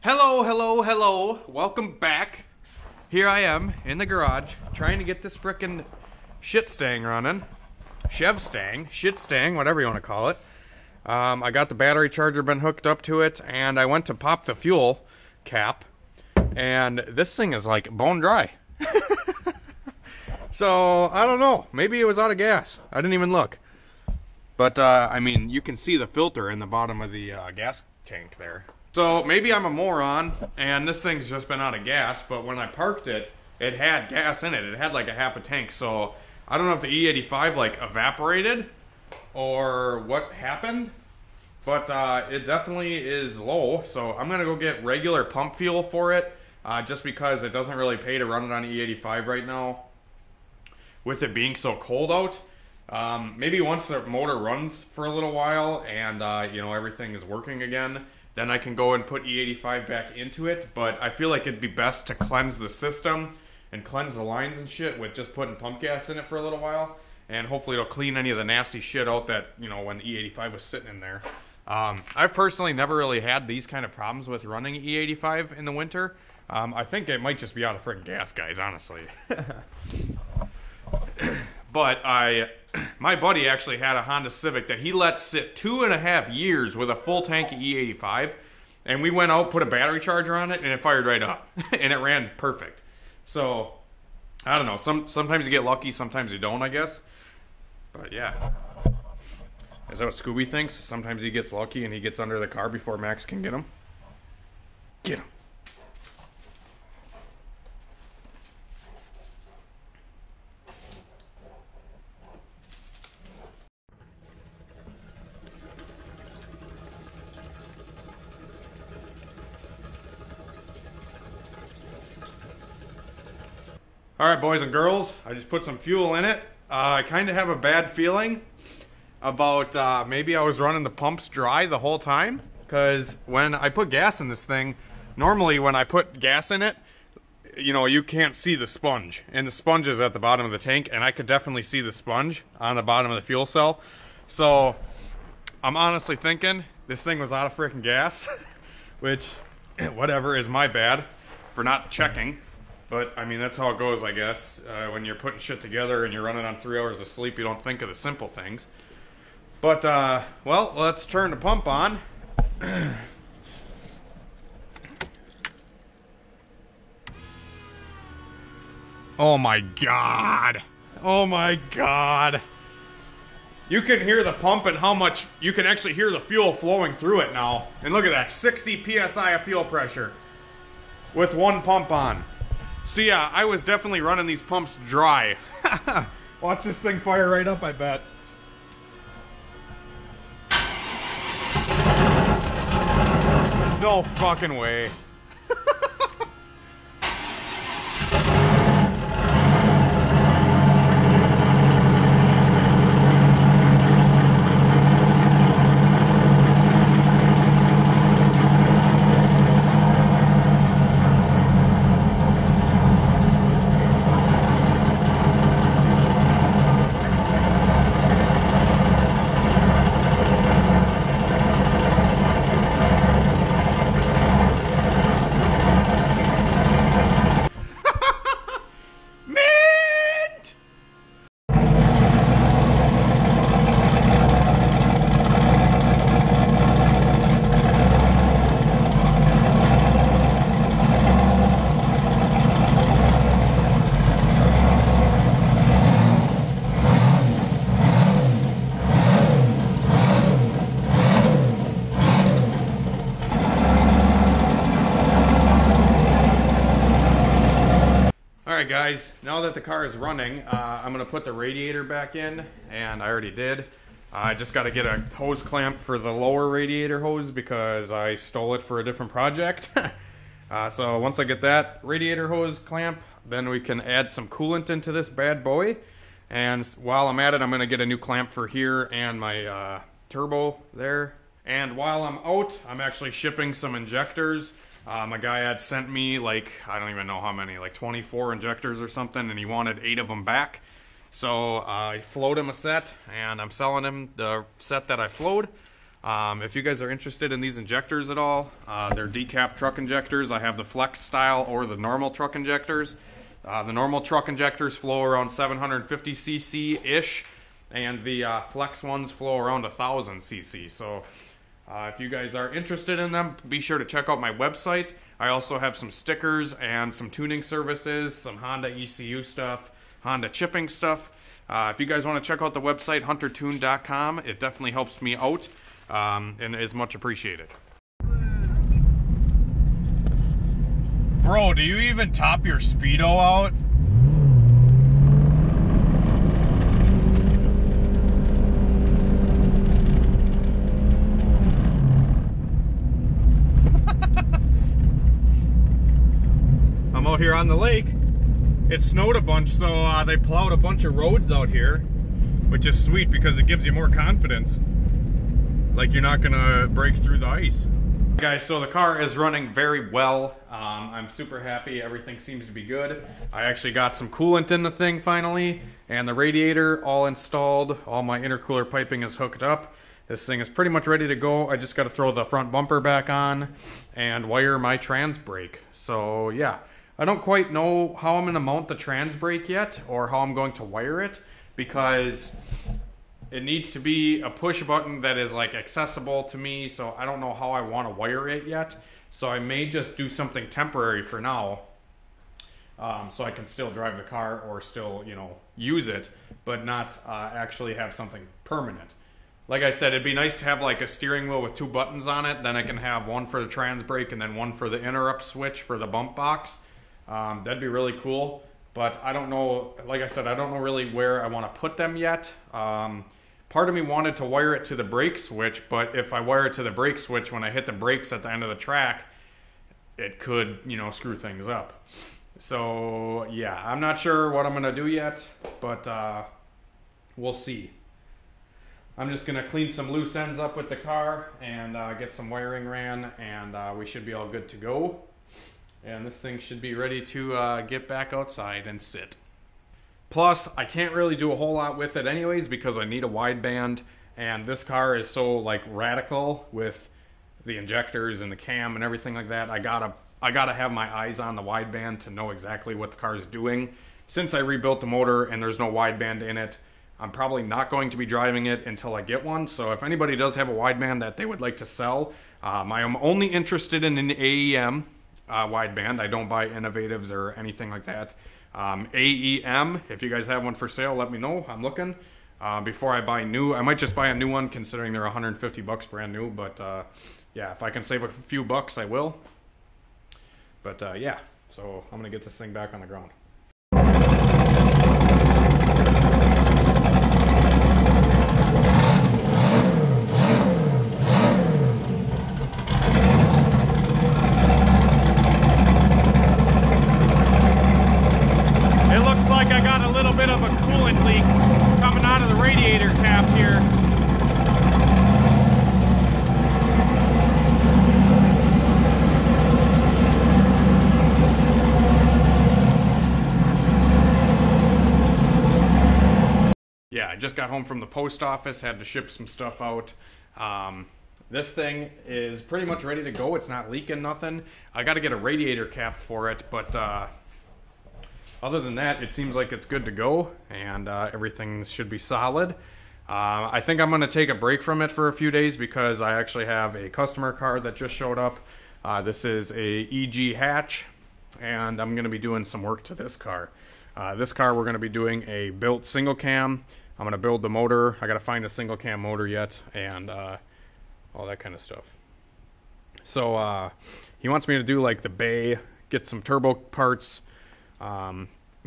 Hello. Welcome back. Here I am in the garage trying to get this frickin' shit stang running. Chev stang, shit stang, whatever you want to call it. I got the battery charger been hooked up to it, and I went to pop the fuel cap, and this thing is like bone dry. So, I don't know. Maybe it was out of gas. I didn't even look. But, I mean, you can see the filter in the bottom of the gas tank there. So, maybe I'm a moron, and this thing's just been out of gas, but when I parked it, it had gas in it. It had like a half a tank, so I don't know if the E85 like evaporated or what happened, but it definitely is low, so I'm going to go get regular pump fuel for it, just because it doesn't really pay to run it on E85 right now, with it being so cold out. Maybe once the motor runs for a little while and you know, everything is working again, then I can go and put E85 back into it. But I feel like it'd be best to cleanse the system and cleanse the lines and shit with just putting pump gas in it for a little while, and hopefully it'll clean any of the nasty shit out that, you know, when E85 was sitting in there. I've personally never really had these kind of problems with running E85 in the winter. I think it might just be out of freaking gas, guys, honestly. But my buddy actually had a Honda Civic that he let sit 2.5 years with a full tank of E85, and we went out, put a battery charger on it, and it fired right up, and it ran perfect. So, I don't know, sometimes you get lucky, sometimes you don't, I guess. But yeah, is that what Scooby thinks? Sometimes he gets lucky and he gets under the car before Max can get him. Get him. Alright, boys and girls, I just put some fuel in it. I kind of have a bad feeling about maybe I was running the pumps dry the whole time, because when I put gas in this thing, normally when I put gas in it, you know, you can't see the sponge, and the sponge is at the bottom of the tank, and I could definitely see the sponge on the bottom of the fuel cell. So I'm honestly thinking this thing was out of freaking gas, which, whatever, is my bad for not checking. But, I mean, that's how it goes, I guess. When you're putting shit together and you're running on 3 hours of sleep, you don't think of the simple things. But, well, let's turn the pump on. Oh, my God. Oh, my God. You can hear the pump and how much... You can actually hear the fuel flowing through it now. And look at that, 60 PSI of fuel pressure with one pump on. So yeah, I was definitely running these pumps dry. Watch this thing fire right up, I bet. No fucking way. Alright guys, now that the car is running, I'm going to put the radiator back in, and I already did. I just got to get a hose clamp for the lower radiator hose because I stole it for a different project. So once I get that radiator hose clamp, then we can add some coolant into this bad boy. And while I'm at it, I'm going to get a new clamp for here and my turbo there. And while I'm out, I'm actually shipping some injectors. A guy had sent me, like, I don't even know how many, like 24 injectors or something, and he wanted 8 of them back. So I flowed him a set, and I'm selling him the set that I flowed. If you guys are interested in these injectors at all, they're decap truck injectors. I have the flex style or the normal truck injectors. The normal truck injectors flow around 750 cc-ish, and the flex ones flow around 1000 cc. So if you guys are interested in them, be sure to check out my website. I also have some stickers and some tuning services, some Honda ECU stuff, Honda chipping stuff. If you guys want to check out the website, HunterTuned.com, it definitely helps me out and is much appreciated. Bro, do you even top your speedo out? I'm out here on the lake. It snowed a bunch, so they plowed a bunch of roads out here, which is sweet because it gives you more confidence. Like you're not gonna break through the ice. Guys, so the car is running very well. I'm super happy. Everything seems to be good. I actually got some coolant in the thing finally, and the radiator all installed. All my intercooler piping is hooked up. This thing is pretty much ready to go. I just got to throw the front bumper back on and wire my trans brake. So yeah, I don't quite know how I'm going to mount the trans brake yet, or how I'm going to wire it, because it needs to be a push button that is like accessible to me, so I don't know how I want to wire it yet. So I may just do something temporary for now, so I can still drive the car or still, you know, use it, but not actually have something permanent. Like I said, it'd be nice to have like a steering wheel with 2 buttons on it. Then I can have one for the trans brake and then one for the interrupt switch for the bump box. That'd be really cool. But I don't know, like I said, I don't know really where I want to put them yet. Part of me wanted to wire it to the brake switch, but if I wire it to the brake switch, when I hit the brakes at the end of the track, it could, you know, screw things up. So yeah, I'm not sure what I'm going to do yet, but we'll see. I'm just going to clean some loose ends up with the car and get some wiring ran, and we should be all good to go. And this thing should be ready to get back outside and sit. Plus, I can't really do a whole lot with it anyways because I need a wideband, and this car is so like radical with the injectors and the cam and everything like that. I gotta have my eyes on the wideband to know exactly what the car is doing. Since I rebuilt the motor and there's no wideband in it, I'm probably not going to be driving it until I get one. So if anybody does have a wideband that they would like to sell, I am only interested in an AEM wideband. I don't buy Innovatives or anything like that. AEM, if you guys have one for sale, let me know. I'm looking. Before I buy new, I might just buy a new one considering they're 150 bucks brand new, but yeah, if I can save a few bucks, I will. But yeah, so I'm gonna get this thing back on the ground. I got a little bit of a coolant leak coming out of the radiator cap here. Yeah, I just got home from the post office, had to ship some stuff out. This thing is pretty much ready to go. It's not leaking nothing. I got to get a radiator cap for it, but other than that, it seems like it's good to go, and everything should be solid. I think I'm going to take a break from it for a few days because I actually have a customer car that just showed up. This is a EG hatch, and I'm going to be doing some work to this car. This car we're going to be doing a built single cam. I'm going to build the motor. I got to find a single cam motor yet, and all that kind of stuff. So he wants me to do like the bay, get some turbo parts,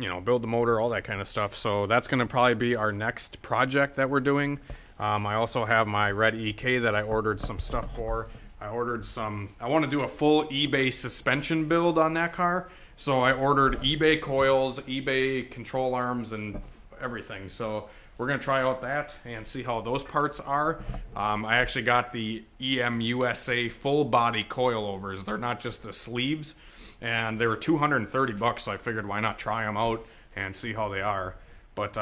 you know, build the motor, all that kind of stuff. So that's going to probably be our next project that we're doing. I also have my red EK that I ordered some stuff for. I want to do a full eBay suspension build on that car. So I ordered eBay coils, eBay control arms, and everything. So we're going to try out that and see how those parts are. I actually got the EMUSA full body coilovers. They're not just the sleeves. And they were 230 bucks, so I figured why not try them out and see how they are. But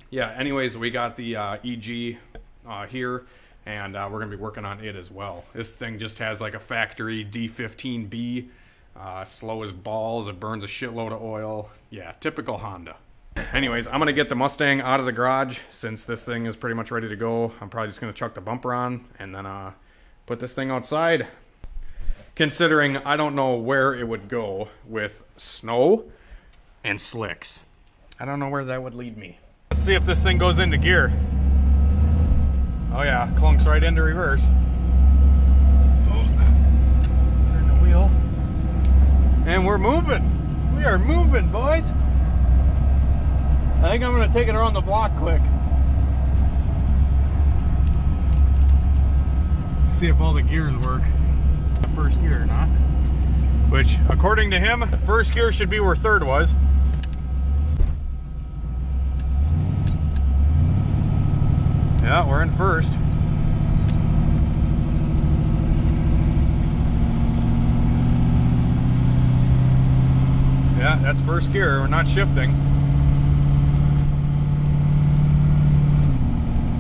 yeah, anyways, we got the EG here. and we're going to be working on it as well. This thing just has like a factory D15B, slow as balls, it burns a shitload of oil. Yeah, typical Honda. Anyways, I'm going to get the Mustang out of the garage since this thing is pretty much ready to go. I'm probably just going to chuck the bumper on and then put this thing outside. Considering I don't know where it would go with snow and slicks. I don't know where that would lead me. Let's see if this thing goes into gear. Oh yeah, clunks right into reverse. Oh, turn the wheel. And we're moving. We are moving, boys. I think I'm going to take it around the block quick. See if all the gears work. First gear or not. Which, according to him, first gear should be where third was. Yeah, we're in first. Yeah, that's first gear. We're not shifting.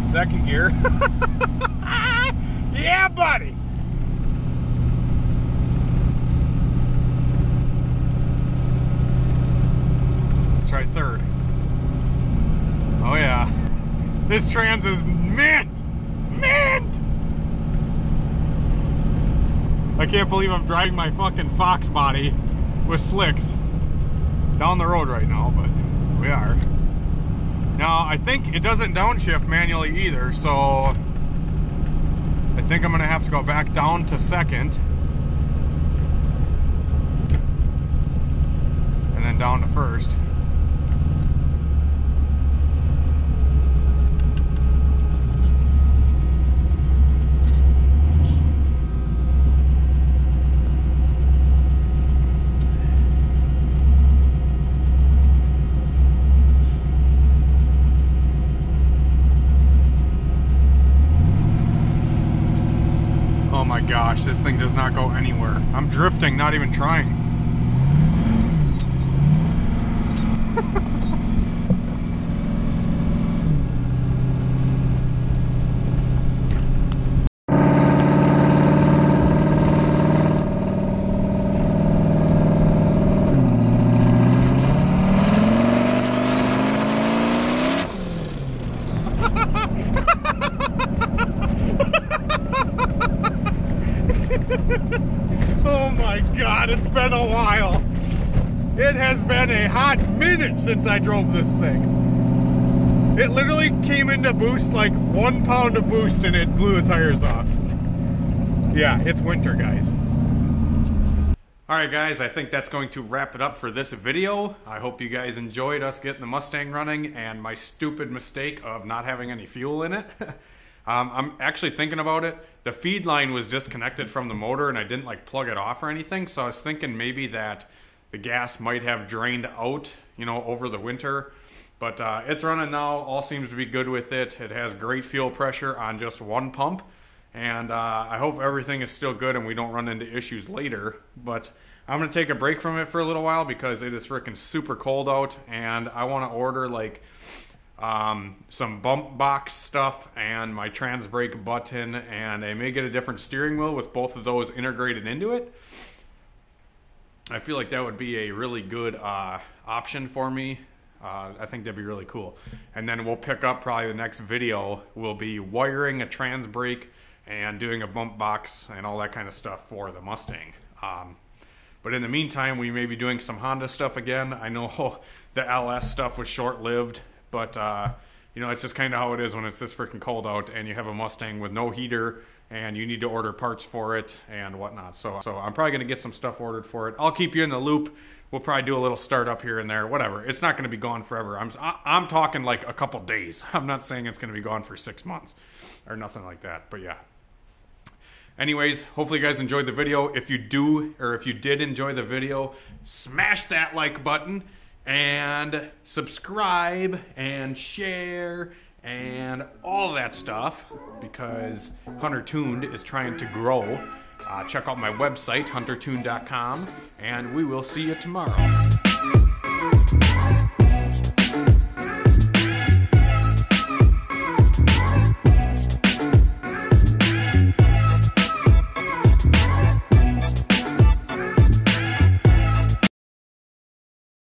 Second gear. Yeah, buddy! Let's try third. Oh yeah. This trans is mint! Mint! I can't believe I'm driving my fucking Fox body with slicks down the road right now, but we are. Now, I think it doesn't downshift manually either, so I think I'm gonna have to go back down to second and then down to first. Oh my gosh, this thing does not go anywhere. I'm drifting, not even trying. Oh my god, it's been a while. It has been a hot minute since I drove this thing. It literally came into boost like 1 pound of boost and it blew the tires off. Yeah, it's winter, guys. Alright guys, I think that's going to wrap it up for this video. I hope you guys enjoyed us getting the Mustang running and my stupid mistake of not having any fuel in it. I'm actually thinking about it. The feed line was disconnected from the motor and I didn't like plug it off or anything, so I was thinking maybe that the gas might have drained out, you know, over the winter. But it's running now, all seems to be good with it. It has great fuel pressure on just one pump, and I hope everything is still good and we don't run into issues later. But I'm going to take a break from it for a little while because it is freaking super cold out, and I want to order like some bump box stuff and my trans brake button, and I may get a different steering wheel with both of those integrated into it. I feel like that would be a really good option for me. I think that'd be really cool. And then we'll pick up probably the next video will be wiring a trans brake and doing a bump box and all that kind of stuff for the Mustang. But in the meantime, we may be doing some Honda stuff again. I know the LS stuff was short-lived, but you know, it's just kind of how it is when it's this freaking cold out and you have a Mustang with no heater and you need to order parts for it and whatnot. So I'm probably going to get some stuff ordered for it. I'll keep you in the loop. We'll probably do a little startup here and there, whatever. It's not going to be gone forever. I'm talking like a couple days. I'm not saying it's going to be gone for 6 months or nothing like that, but yeah. Anyways, hopefully you guys enjoyed the video. If you do, or if you did enjoy the video, smash that like button and subscribe and share and all that stuff, because HunterTuned is trying to grow. Check out my website, HunterTuned.com, and we will see you tomorrow.